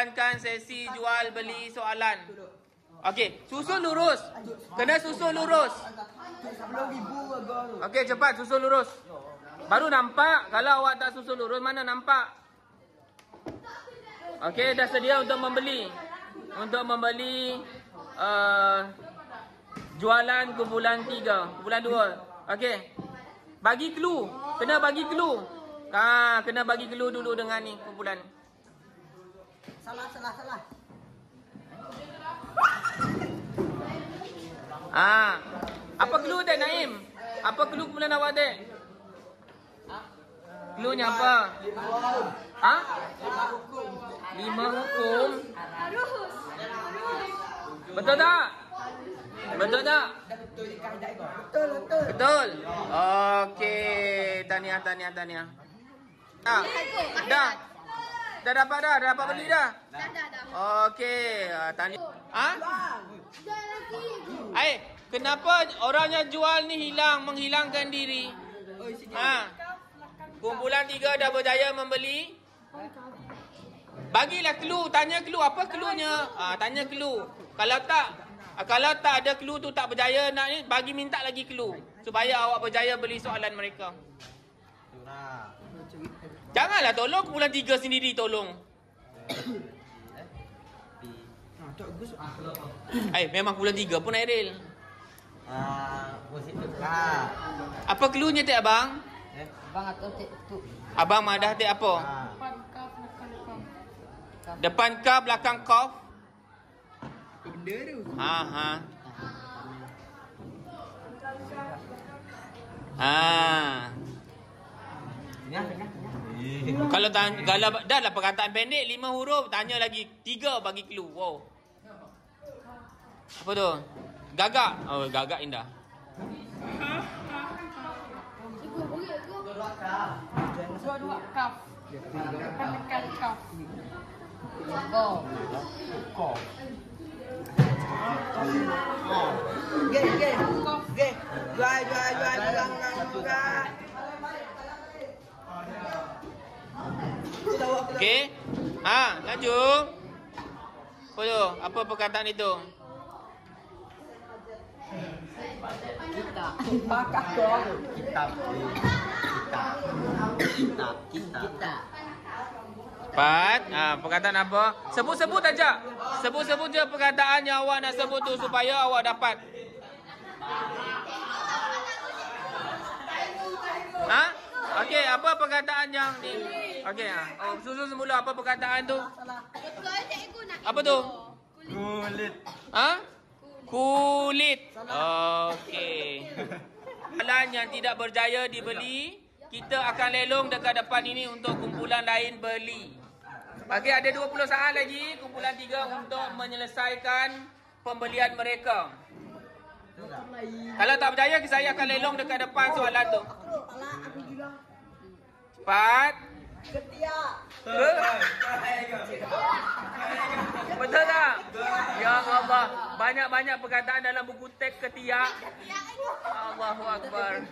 jalankan sesi jual beli soalan. Okey, susun lurus. Kena susun lurus. Okey, cepat susun lurus. Baru nampak. Kalau awak tak susun lurus, mana nampak? Okey, dah sedia untuk membeli. Untuk membeli jualan kumpulan 3, kumpulan 2. Okey. Bagi clue. Kena bagi clue. Kena bagi clue dulu dengan ni kumpulan. Salah. Apa clue dek Naim? Apa clue kumpulan awak dek? Clue-nya apa? 5 hukum. Betul tak? Betul tak? Betul. Okey, tahniah. Dah dapat beli dah. Okey, tahniah. Kenapa orang yang jual ni menghilangkan diri? Kumpulan 3 dah berjaya membeli. Bagilah clue, tanya clue. Apa cluenya? Tanya clue. Kalau tak ada clue tu tak berjaya nak ni, minta lagi clue supaya awak berjaya beli soalan mereka. Janganlah tolong kumpulan 3 sendiri tolong. Memang kumpulan 3 pun Airil. Apa cluenya tek abang? Abang atau tek tu. Abang madah tek apa? Depan kaf, belakang kaf. Benda tu. Kalau dah lah perkataan pendek 5 huruf, tanya lagi 3 bagi clue. Wow. Apa tu? Gagak. Oh, gagak indah. Dua kaf. Tekan kaf. Gay. Jual. Okey. Laju. Apa tu? Apa perkataan itu? Kita. Empat. Perkataan apa? Sebut aja. Sebut je perkataan yang awak nak sebut tu supaya awak dapat. Okey, apa perkataan yang ni? Okey, susun semula apa perkataan tu? Apa tu? Kulit. Kulit. Okey. Soalan yang tidak berjaya dibeli, kita akan lelong dekat depan ini untuk kumpulan lain beli. Okey, ada 20 saat lagi kumpulan 3 untuk menyelesaikan pembelian mereka. Kalau tak berjaya, saya akan lelong dekat depan soalan tu. Cepat. Betul tak? Ya Allah, banyak-banyak perkataan dalam buku teks ketiak. Allahu Akbar.